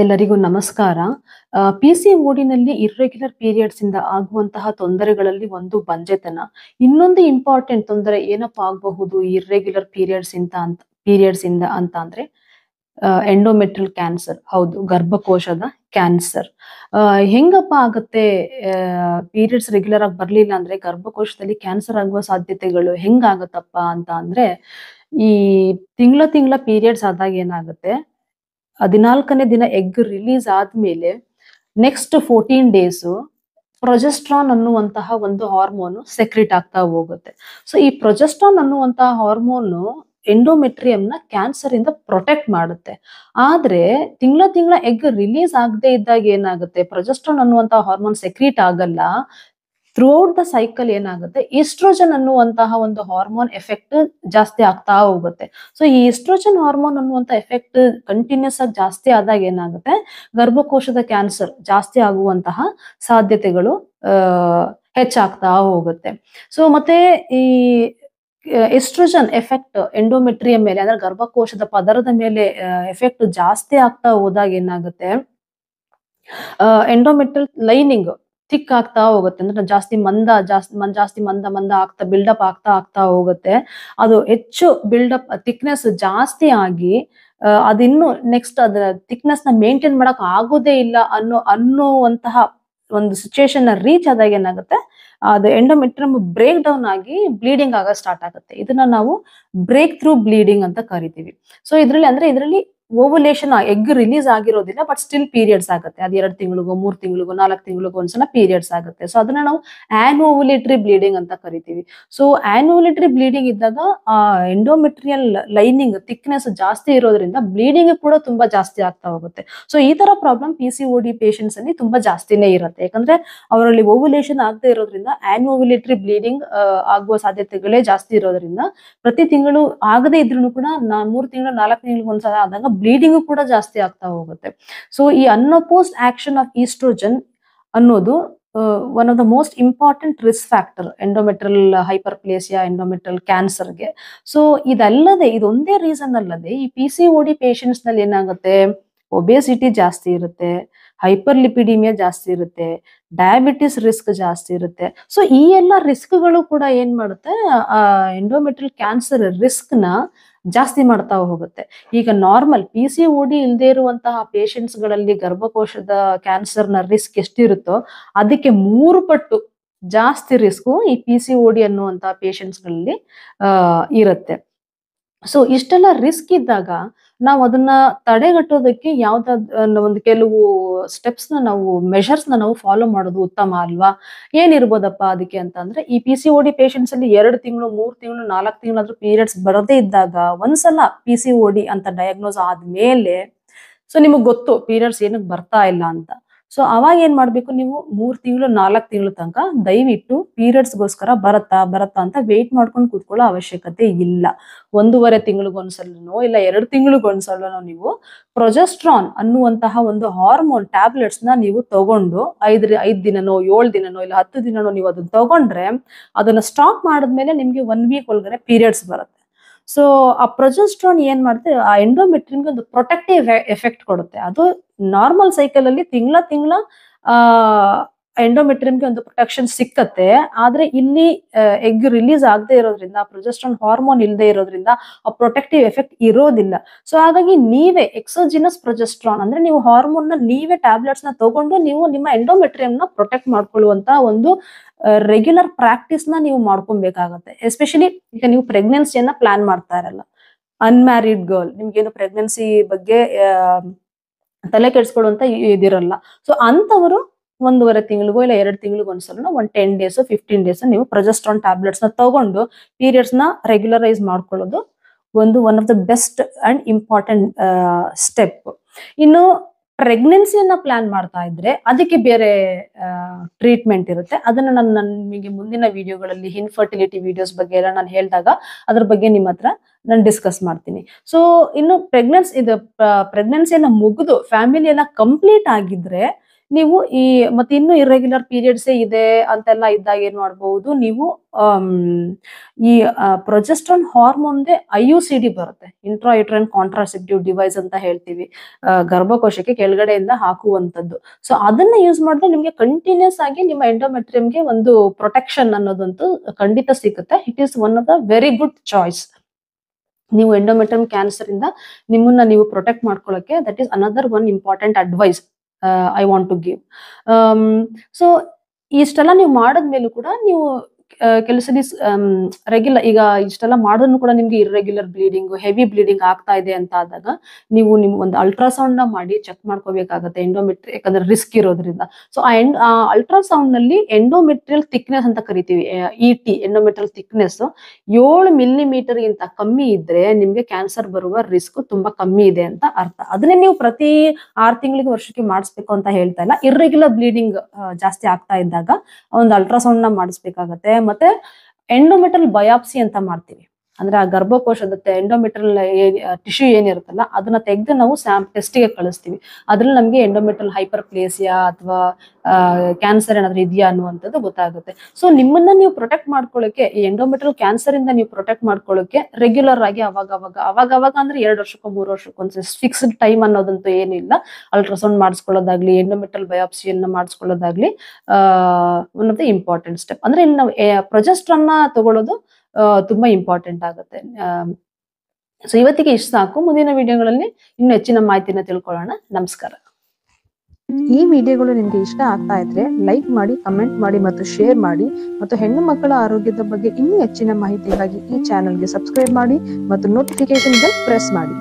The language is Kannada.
ಎಲ್ಲರಿಗೂ ನಮಸ್ಕಾರ. ಪಿಸಿಒಡಿನಲ್ಲಿ ಇರ್ರೆಗ್ಯುಲರ್ ಪೀರಿಯಡ್ಸ್ ಇಂದ ಆಗುವಂತಹ ತೊಂದರೆಗಳಲ್ಲಿ ಒಂದು ಬಂಜೆತನ. ಇನ್ನೊಂದು ಇಂಪಾರ್ಟೆಂಟ್ ತೊಂದರೆ ಏನಪ್ಪಾ ಆಗಬಹುದು ಇರ್ರೆಗ್ಯುಲರ್ ಪೀರಿಯಡ್ಸ್ ಇಂದ ಅಂತ ಅಂದ್ರೆ ಎಂಡೋಮೆಟ್ರಿಯಲ್ ಕ್ಯಾನ್ಸರ್. ಹೌದು, ಗರ್ಭಕೋಶದ ಕ್ಯಾನ್ಸರ್. ಹೆಂಗಪ್ಪ ಆಗುತ್ತೆ? ಪೀರಿಯಡ್ಸ್ ರೆಗ್ಯುಲರ್ ಆಗಿ ಬರ್ಲಿಲ್ಲ ಅಂದ್ರೆ ಗರ್ಭಕೋಶದಲ್ಲಿ ಕ್ಯಾನ್ಸರ್ ಆಗುವ ಸಾಧ್ಯತೆಗಳು ಹೆಂಗಾಗತ್ತಪ್ಪ ಅಂತ ಅಂದ್ರೆ, ಈ ತಿಂಗಳ ಪೀರಿಯಡ್ಸ್ ಆದಾಗ ಏನಾಗುತ್ತೆ, 14ನೇ ದಿನ ಎಗ್ ರಿಲೀಸ್ ಆದ್ಮೇಲೆ ನೆಕ್ಸ್ಟ್ 14 ಡೇಸು ಪ್ರೊಜೆಸ್ಟ್ರಾನ್ ಅನ್ನುವಂತಹ ಒಂದು ಹಾರ್ಮೋನ್ ಸೆಕ್ರೆಟ್ ಆಗ್ತಾ ಹೋಗುತ್ತೆ. ಸೊ ಈ ಪ್ರೊಜೆಸ್ಟ್ರಾನ್ ಅನ್ನುವಂತಹ ಹಾರ್ಮೋನ್ ಎಂಡೋಮೆಟ್ರಿಯಂನ ಕ್ಯಾನ್ಸರ್ ಇಂದ ಪ್ರೊಟೆಕ್ಟ್ ಮಾಡುತ್ತೆ. ಆದ್ರೆ ತಿಂಗಳ ಎಗ್ ರಿಲೀಸ್ ಆಗದೆ ಇದ್ದಾಗ ಏನಾಗುತ್ತೆ, ಪ್ರೊಜೆಸ್ಟ್ರಾನ್ ಅನ್ನುವಂತಹ ಹಾರ್ಮೋನ್ ಸೆಕ್ರೀಟ್ ಆಗಲ್ಲ. ಥ್ರೂಔಟ್ ದ ಸೈಕಲ್ ಏನಾಗುತ್ತೆ, ಈಸ್ಟ್ರೋಜನ್ ಅನ್ನುವಂತಹ ಒಂದು ಹಾರ್ಮೋನ್ ಎಫೆಕ್ಟ್ ಜಾಸ್ತಿ ಆಗ್ತಾ ಹೋಗುತ್ತೆ. ಸೊ ಈ ಈಸ್ಟ್ರೋಜನ್ ಹಾರ್ಮೋನ್ ಅನ್ನುವಂತ ಎಫೆಕ್ಟ್ ಕಂಟಿನ್ಯೂಸ್ ಆಗಿ ಜಾಸ್ತಿ ಆದಾಗ ಏನಾಗುತ್ತೆ, ಗರ್ಭಕೋಶದ ಕ್ಯಾನ್ಸರ್ ಜಾಸ್ತಿ ಆಗುವಂತಹ ಸಾಧ್ಯತೆಗಳು ಹೆಚ್ಚಾಗ್ತಾ ಹೋಗುತ್ತೆ. ಸೊ ಮತ್ತೆ ಈ ಎಸ್ಟ್ರೋಜನ್ ಎಫೆಕ್ಟ್ ಎಂಡೋಮೆಟ್ರಿಯಂ ಮೇಲೆ ಅಂದ್ರೆ ಗರ್ಭಕೋಶದ ಪದರದ ಮೇಲೆ ಎಫೆಕ್ಟ್ ಜಾಸ್ತಿ ಆಗ್ತಾ ಹೋದಾಗ ಏನಾಗುತ್ತೆ, ಎಂಡೋಮೆಟ್ರಿಯಲ್ ಲೈನಿಂಗ್ ಥಿಕ್ ಆಗ್ತಾ ಹೋಗುತ್ತೆ. ಅಂದ್ರೆ ಜಾಸ್ತಿ ಮಂದ ಆಗ್ತಾ ಬಿಲ್ಡಪ್ ಆಗ್ತಾ ಹೋಗುತ್ತೆ. ಅದು ಹೆಚ್ಚು ಬಿಲ್ಡಪ್ ಥಿಕ್ನೆಸ್ ಜಾಸ್ತಿ ಆಗಿ ಅದಿನ್ನು ನೆಕ್ಸ್ಟ್ ಅದರ ಥಿಕ್ನೆಸ್ ನ ಮೇಂಟೈನ್ ಮಾಡಕ್ ಆಗೋದೇ ಇಲ್ಲ ಅನ್ನುವಂತಹ ಒಂದು ಸಿಚುಯೇಷನ್ ರೀಚ್ ಆದಾಗ ಏನಾಗುತ್ತೆ, ಅದು ಎಂಡೋಮೆಟ್ರಿಯಂ ಬ್ರೇಕ್ ಡೌನ್ ಆಗಿ ಬ್ಲೀಡಿಂಗ್ ಆಗ ಸ್ಟಾರ್ಟ್ ಆಗುತ್ತೆ. ಇದನ್ನ ನಾವು ಬ್ರೇಕ್ ಥ್ರೂ ಬ್ಲೀಡಿಂಗ್ ಅಂತ ಕರಿತೀವಿ. ಸೊ ಇದರಲ್ಲಿ ಓವುಲೇಷನ್ ಎಗ್ ರಿಲೀಸ್ ಆಗಿರೋದಿಲ್ಲ, ಬಟ್ ಸ್ಟಿಲ್ ಪೀರಿಯಡ್ಸ್ ಆಗುತ್ತೆ. ಅದು 2 ತಿಂಗಳಿಗೋ 3 ತಿಂಗಳಿಗೋ 4 ತಿಂಗಳಿಗೋ ಒಂದ್ಸಲ ಪೀರಿಯಡ್ಸ್ ಆಗುತ್ತೆ. ಸೊ ಅದನ್ನ ನಾವು ಆನ್ಓವುಲೇಟರಿ ಬ್ಲೀಡಿಂಗ್ ಅಂತ ಕರಿತೀವಿ. ಸೊ ಆನ್ಓವುಲೇಟರಿ ಬ್ಲೀಡಿಂಗ್ ಇದ್ದಾಗ ಆ ಎಂಡೋಮೆಟ್ರಿಯಲ್ ಲೈನಿಂಗ್ ಥಿಕ್ನೆಸ್ ಜಾಸ್ತಿ ಇರೋದ್ರಿಂದ ಬ್ಲೀಡಿಂಗ್ ಕೂಡ ತುಂಬಾ ಜಾಸ್ತಿ ಆಗ್ತಾ ಹೋಗುತ್ತೆ. ಸೊ ಈ ತರ ಪ್ರಾಬ್ಲಮ್ ಪಿಸಿಒಡಿ ಪೇಷಂಟ್ಸ್ ಅಲ್ಲಿ ತುಂಬಾ ಜಾಸ್ತಿನೇ ಇರುತ್ತೆ. ಯಾಕಂದ್ರೆ ಅವರಲ್ಲಿ ಓವುಲೇಷನ್ ಆಗದೆ ಇರೋದ್ರಿಂದ ಆನ್ಓವುಲೇಟರಿ ಬ್ಲೀಡಿಂಗ್ ಆಗುವ ಸಾಧ್ಯತೆಗಳೇ ಜಾಸ್ತಿ ಇರೋದ್ರಿಂದ ಪ್ರತಿ ತಿಂಗಳು ಆಗದೆ ಇದ್ರೂ ಕೂಡ 3 ತಿಂಗಳು 4 ತಿಂಗಳಿಗೆ ಒಂದ್ಸಲ ಆದಾಗ ಬ್ಲೀಡಿಂಗ್ ಕೂಡ ಜಾಸ್ತಿ ಆಗ್ತಾ ಹೋಗುತ್ತೆ. ಸೊ ಈ ಅನ್ಅಪೋಸ್ಡ್ ಆಕ್ಷನ್ ಆಫ್ ಈಸ್ಟ್ರೋಜನ್ ಅನ್ನೋದು one of the most important risk factor endometrial hyperplasia, endometrial ಕ್ಯಾನ್ಸರ್ಗೆ. ಸೊ ಇದೊಂದೇ ರೀಸನ್ ಅಲ್ಲದೆ ಈ ಪಿಸಿಒಡಿ ಪೇಷಂಟ್ಸ್ ನಲ್ಲಿ ಏನಾಗುತ್ತೆ, ಒಬೇಸಿಟಿ ಜಾಸ್ತಿ ಇರುತ್ತೆ, ಹೈಪರ್ ಲಿಪಿಡಿಮಿಯಾ ಜಾಸ್ತಿ ಇರುತ್ತೆ, ಡಯಾಬಿಟಿಸ್ ರಿಸ್ಕ್ ಜಾಸ್ತಿ ಇರುತ್ತೆ. ಸೊ ಈ ಎಲ್ಲ ರಿಸ್ಕ್ಗಳು ಕೂಡ ಏನ್ ಮಾಡುತ್ತೆ, ಎಂಡೋಮೆಟ್ರಿಯಲ್ ಕ್ಯಾನ್ಸರ್ ರಿಸ್ಕ್ ನ ಜಾಸ್ತಿ ಮಾಡ್ತಾ ಹೋಗುತ್ತೆ. ಈಗ ನಾರ್ಮಲ್ ಪಿಸಿಒಡಿ ಇಲ್ಲದೆ ಇರುವಂತಹ ಪೇಷಂಟ್ಸ್ ಗಳಲ್ಲಿ ಗರ್ಭಕೋಶದ ಕ್ಯಾನ್ಸರ್ ನ ರಿಸ್ಕ್ ಎಷ್ಟಿರುತ್ತೋ ಅದಕ್ಕೆ 3 ಪಟ್ಟು ಜಾಸ್ತಿ ರಿಸ್ಕ್ ಈ ಪಿಸಿಒಡಿ ಅನ್ನುವಂತಹ ಪೇಷಂಟ್ಸ್ ಗಳಲ್ಲಿ ಇರುತ್ತೆ. ಸೊ ಇಷ್ಟೆಲ್ಲ ರಿಸ್ಕ್ ಇದ್ದಾಗ ನಾವು ಅದನ್ನ ತಡೆಗಟ್ಟೋದಕ್ಕೆ ಒಂದು ಕೆಲವು ಸ್ಟೆಪ್ಸ್ ಮೆಷರ್ಸ್ ನಾವು ಫಾಲೋ ಮಾಡೋದು ಉತ್ತಮ ಅಲ್ವಾ? ಏನಿರ್ಬೋದಪ್ಪ ಅದಕ್ಕೆ ಅಂತ ಅಂದ್ರೆ, ಈ ಪಿಸಿಒಡಿ ಪೇಷಂಟ್ಸ್ ಅಲ್ಲಿ 2 ತಿಂಗಳು 3 ತಿಂಗಳು 4 ತಿಂಗಳಾದ್ರೂ ಪೀರಿಯಡ್ಸ್ ಬರದೇ ಇದ್ದಾಗ ಒಂದ್ಸಲ ಪಿಸಿಒಡಿ ಅಂತ ಡಯಾಗ್ನೋಸ್ ಆದ್ಮೇಲೆ, ಸೊ ನಿಮಗ್ ಗೊತ್ತು ಪೀರಿಯಡ್ಸ್ ಏನಕ್ಕೆ ಬರ್ತಾ ಇಲ್ಲ ಅಂತ. ಸೊ ಅವಾಗ ಏನ್ ಮಾಡ್ಬೇಕು, ನೀವು 3 ತಿಂಗಳು 4 ತಿಂಗಳು ತನಕ ದಯವಿಟ್ಟು ಪೀರಿಯಡ್ಸ್ ಗೋಸ್ಕರ ಬರತ್ತಾ ಅಂತ ವೇಟ್ ಮಾಡ್ಕೊಂಡು ಕೂತ್ಕೊಳ್ಳೋ ಅವಶ್ಯಕತೆ ಇಲ್ಲ. 1.5 ತಿಂಗಳಿಗೊಂದ್ಸಲನೋ ಇಲ್ಲ 2 ತಿಂಗಳಿಗೊಂದ್ಸಲನೋ ನೀವು ಪ್ರೊಜೆಸ್ಟ್ರಾನ್ ಅನ್ನುವಂತಹ ಒಂದು ಹಾರ್ಮೋನ್ ಟ್ಯಾಬ್ಲೆಟ್ಸ್ ನ ನೀವು ತಗೊಂಡು 5 ದಿನನೋ 7 ದಿನನೋ ಇಲ್ಲ 10 ದಿನನೋ ನೀವು ಅದನ್ನ ತಗೊಂಡ್ರೆ, ಅದನ್ನ ಸ್ಟಾಪ್ ಮಾಡಿದ್ಮೇಲೆ ನಿಮ್ಗೆ 1 ವೀಕ್ ಒಳಗಡೆ ಪೀರಿಯಡ್ಸ್ ಬರುತ್ತೆ. ಸೊ ಆ ಪ್ರೊಜೆಸ್ಟ್ರಾನ್ ಏನ್ ಮಾಡುತ್ತೆ, ಆ ಎಂಡೋಮೆಟ್ರಿಯಂಗೆ ಒಂದು ಪ್ರೊಟೆಕ್ಟಿವ್ ಎಫೆಕ್ಟ್ ಕೊಡುತ್ತೆ. ಅದು ನಾರ್ಮಲ್ ಸೈಕಲ್ ಅಲ್ಲಿ ತಿಂಗಳ ಎಂಡೋಮೆಟ್ರಿಯಂಗೆ ಒಂದು ಪ್ರೊಟೆಕ್ಷನ್ ಸಿಕ್ಕತ್ತೆ. ಆದ್ರೆ ಇಲ್ಲಿ ಎಗ್ ರಿಲೀಸ್ ಆಗದೆ ಇರೋದ್ರಿಂದ, ಪ್ರೊಜೆಸ್ಟ್ರಾನ್ ಹಾರ್ಮೋನ್ ಇಲ್ಲದೆ ಇರೋದ್ರಿಂದ ಆ ಪ್ರೊಟೆಕ್ಟಿವ್ ಎಫೆಕ್ಟ್ ಇರೋದಿಲ್ಲ. ಸೊ ಹಾಗಾಗಿ ನೀವೇ ಎಕ್ಸೋಜಿನಸ್ ಪ್ರೊಜೆಸ್ಟ್ರಾನ್ ಅಂದ್ರೆ ನೀವು ಹಾರ್ಮೋನ್ ನ ನೀವೇ ಟ್ಯಾಬ್ಲೆಟ್ಸ್ ನ ತಗೊಂಡು ನೀವು ನಿಮ್ಮ ಎಂಡೋಮೆಟ್ರಿಯಂ ನ ಪ್ರೊಟೆಕ್ಟ್ ಮಾಡ್ಕೊಳ್ಳುವಂತ ಒಂದು ರೆಗ್ಯುಲರ್ ಪ್ರಾಕ್ಟೀಸ್ ನ ನೀವು ಮಾಡ್ಕೊಬೇಕಾಗತ್ತೆ. ಎಸ್ಪೆಷಲಿ ಈಗ ನೀವು ಪ್ರೆಗ್ನೆನ್ಸಿಯನ್ನ ಪ್ಲಾನ್ ಮಾಡ್ತಾ ಇರಲ್ಲ, ಅನ್ಮ್ಯಾರಿಡ್ ಗರ್ಲ್, ನಿಮ್ಗೇನು ಪ್ರೆಗ್ನೆನ್ಸಿ ಬಗ್ಗೆ ತಲೆ ಕೆಡ್ಸ್ಕೊಳ್ಳುವಂತ ಇದಿರಲ್ಲ. ಸೊ ಅಂತವರು 1.5 ತಿಂಗಳಿಗೋ ಇಲ್ಲ 2 ತಿಂಗಳಿಗೋ ಒಂದ್ಸಲ 10 ಡೇಸ್ 15 ಡೇಸ್ ನೀವು ಪ್ರೊಜೆಸ್ಟ್ರಾನ್ ಟ್ಯಾಬ್ಲೆಟ್ಸ್ ನ ತಗೊಂಡು ಪೀರಿಯಡ್ಸ್ ನ ರೆಗ್ಯುಲರೈಸ್ ಮಾಡ್ಕೊಳ್ಳೋದು one of the best and important step. ಇನ್ನು ಪ್ರೆಗ್ನೆನ್ಸಿಯನ್ನ ಪ್ಲಾನ್ ಮಾಡ್ತಾ ಇದ್ರೆ ಅದಕ್ಕೆ ಬೇರೆ ಟ್ರೀಟ್ಮೆಂಟ್ ಇರುತ್ತೆ. ಅದನ್ನ ನಾನು ನಿಮಗೆ ಮುಂದಿನ ವಿಡಿಯೋಗಳಲ್ಲಿ ಇನ್ಫರ್ಟಿಲಿಟಿ ವಿಡಿಯೋಸ್ ಬಗ್ಗೆ ಎಲ್ಲ ನಾನು ಹೇಳಿದಾಗ ಅದ್ರ ಬಗ್ಗೆ ನಿಮ್ಮ ಹತ್ರ ನಾನು ಡಿಸ್ಕಸ್ ಮಾಡ್ತೀನಿ. ಸೊ ಇನ್ನು ಪ್ರೆಗ್ನೆನ್ಸಿಯನ್ನ ಮುಗಿದು ಫ್ಯಾಮಿಲಿ ಎಲ್ಲ ಕಂಪ್ಲೀಟ್ ಆಗಿದ್ರೆ ನೀವು ಮತ್ತೆ ಇನ್ನು ಇರ್ರೆಗ್ಯುಲರ್ ಪೀರಿಯಡ್ಸ್ ಇದೆ ಅಂತೆಲ್ಲ ಇದ್ದಾಗ ಏನ್ ಮಾಡಬಹುದು ನೀವು ಈ ಪ್ರೊಜೆಸ್ಟ್ರಾನ್ ಹಾರ್ಮೋನ್ಗೆ IUCD ಬರುತ್ತೆ, ಇಂಟ್ರಾಯುಟ್ರೈನ್ ಕಾಂಟ್ರಾಸೆಪ್ಟಿವ್ ಡಿವೈಸ್ ಅಂತ ಹೇಳ್ತೀವಿ, ಗರ್ಭಕೋಶಕ್ಕೆ ಕೆಳಗಡೆಯಿಂದ ಹಾಕುವಂತದ್ದು. ಸೊ ಅದನ್ನ ಯೂಸ್ ಮಾಡಿದ್ರೆ ನಿಮ್ಗೆ ಕಂಟಿನ್ಯೂಸ್ ಆಗಿ ನಿಮ್ಮ ಎಂಡೋಮೆಟ್ರಿಯಂಗೆ ಒಂದು ಪ್ರೊಟೆಕ್ಷನ್ ಅನ್ನೋದಂತೂ ಖಂಡಿತ ಸಿಗುತ್ತೆ. It is one of the very good choice. ನೀವು ಎಂಡೋಮೆಟ್ರಿಯಂ ಕ್ಯಾನ್ಸರ್ ಇಂದ ನಿಮ್ಮನ್ನ ನೀವು ಪ್ರೊಟೆಕ್ಟ್ ಮಾಡ್ಕೊಳ್ಳೋಕೆ that is another one important advice I want to give. So ಇಷ್ಟೆಲ್ಲ ನೀವು ಮಾಡದ್ಮೇಲೂ ಕೂಡ ನೀವು ಕೆಲವು ಸಲ ರೆಗ್ಯುಲರ್, ಈಗ ಇಷ್ಟೆಲ್ಲ ಮಾಡೋದು ಕೂಡ ನಿಮ್ಗೆ ಇರ್ರೆಗ್ಯುಲರ್ ಬ್ಲೀಡಿಂಗ್, ಹೆವಿ ಬ್ಲೀಡಿಂಗ್ ಆಗ್ತಾ ಇದೆ ಅಂತ ಆದಾಗ ನೀವು ನಿಮ್ ಒಂದು ಅಲ್ಟ್ರಾಸೌಂಡ್ ನ ಮಾಡಿ ಚೆಕ್ ಮಾಡ್ಕೋಬೇಕಾಗತ್ತೆ ಎಂಡೋಮೆಟ್ರಿ, ಯಾಕಂದ್ರೆ ರಿಸ್ಕ್ ಇರೋದ್ರಿಂದ. ಸೊ ಆ ಅಲ್ಟ್ರಾಸೌಂಡ್ ನಲ್ಲಿ ಎಂಡೋಮೆಟ್ರಿಯಲ್ ಥಿಕ್ನೆಸ್ ಅಂತ ಕರಿತೀವಿ, ET ಎಂಡೋಮೆಟ್ರಿಯಲ್ ಥಿಕ್ನೆಸ್ 7 ಮಿಲಿಮೀಟರ್ ಗಿಂತ ಕಮ್ಮಿ ಇದ್ರೆ ನಿಮ್ಗೆ ಕ್ಯಾನ್ಸರ್ ಬರುವ ರಿಸ್ಕ್ ತುಂಬಾ ಕಮ್ಮಿ ಇದೆ ಅಂತ ಅರ್ಥ. ಅದನ್ನೇ ನೀವು ಪ್ರತಿ 6 ತಿಂಗಳಿಗೆ ವರ್ಷಕ್ಕೆ ಮಾಡಿಸ್ಬೇಕು ಅಂತ ಹೇಳ್ತಾ ಇಲ್ಲ. ಇರ್ರೆಗ್ಯುಲರ್ ಬ್ಲೀಡಿಂಗ್ ಜಾಸ್ತಿ ಆಗ್ತಾ ಇದ್ದಾಗ ಒಂದು ಅಲ್ಟ್ರಾಸೌಂಡ್ ನ ಮಾಡಿಸ್ಬೇಕಾಗತ್ತೆ. ಮತ್ತೆ ಎಂಡೋಮೆಟ್ರಿಯಲ್ ಬಯಾಪ್ಸಿ ಅಂತ ಮಾಡ್ತೀವಿ, ಅಂದ್ರೆ ಆ ಗರ್ಭಕೋಶದ ಎಂಡೋಮೆಟ್ರಿಯಲ್ ಟಿಶ್ಯೂ ಏನಿರುತ್ತಲ್ಲ ಅದನ್ನ ತೆಗೆದು ನಾವು ಟೆಸ್ಟ್ ಗೆ ಕಳಿಸ್ತೀವಿ. ಅದ್ರಲ್ಲಿ ನಮ್ಗೆ ಎಂಡೋಮೆಟ್ರಿಯಲ್ ಹೈಪರ್ಪ್ಲೇಸಿಯಾ ಅಥವಾ ಕ್ಯಾನ್ಸರ್ ಏನಾದ್ರು ಇದೆಯಾ ಅನ್ನುವಂಥದ್ದು ಗೊತ್ತಾಗುತ್ತೆ. ಸೊ ನಿಮ್ಮನ್ನ ನೀವು ಪ್ರೊಟೆಕ್ಟ್ ಮಾಡ್ಕೊಳ್ಳೋಕೆ, ಈ ಎಂಡೋಮೆಟ್ರಿಯಲ್ ಕ್ಯಾನ್ಸರ್ ಇಂದ ನೀವು ಪ್ರೊಟೆಕ್ಟ್ ಮಾಡ್ಕೊಳ್ಳೋಕೆ ರೆಗ್ಯುಲರ್ ಆಗಿ ಅವಾಗ ಅಂದ್ರೆ 2 ವರ್ಷಕ್ಕೋ 3 ವರ್ಷಕ್ಕೊಂದು ಫಿಕ್ಸ್ಡ್ ಟೈಮ್ ಅನ್ನೋದಂತೂ ಏನಿಲ್ಲ. ಅಲ್ಟ್ರಾಸೌಂಡ್ ಮಾಡಿಸ್ಕೊಳ್ಳೋದಾಗ್ಲಿ, ಎಂಡೋಮೆಟ್ರಿಯಲ್ ಬಯಾಪ್ಸಿಯನ್ನ ಮಾಡಿಸ್ಕೊಳ್ಳೋದಾಗ್ಲಿ one of the important step. ಅಂದ್ರೆ ಇಲ್ಲಿ ನಾವು ಪ್ರೊಜೆಸ್ಟ್ರಾನ್ ನ ತಗೊಳ್ಳೋದು ತುಂಬಾ ಇಂಪಾರ್ಟೆಂಟ್ ಆಗುತ್ತೆ. ಸೊ ಇವತ್ತಿಗೆ ಇಷ್ಟು ಸಾಕು. ಮುಂದಿನ ವಿಡಿಯೋಗಳಲ್ಲಿ ಇನ್ನು ಹೆಚ್ಚಿನ ಮಾಹಿತಿನ ತಿಳ್ಕೊಳ್ಳೋಣ. ನಮಸ್ಕಾರ. ಈ ವಿಡಿಯೋಗಳು ನಿಮ್ಗೆ ಇಷ್ಟ ಆಗ್ತಾ ಇದ್ರೆ ಲೈಕ್ ಮಾಡಿ, ಕಮೆಂಟ್ ಮಾಡಿ ಮತ್ತು ಶೇರ್ ಮಾಡಿ. ಮತ್ತು ಹೆಣ್ಣು ಮಕ್ಕಳ ಆರೋಗ್ಯದ ಬಗ್ಗೆ ಇನ್ನೂ ಹೆಚ್ಚಿನ ಮಾಹಿತಿಗಾಗಿ ಈ ಚಾನೆಲ್ಗೆ ಸಬ್ಸ್ಕ್ರೈಬ್ ಮಾಡಿ ಮತ್ತು ನೋಟಿಫಿಕೇಶನ್ ಬೆಲ್ ಪ್ರೆಸ್ ಮಾಡಿ.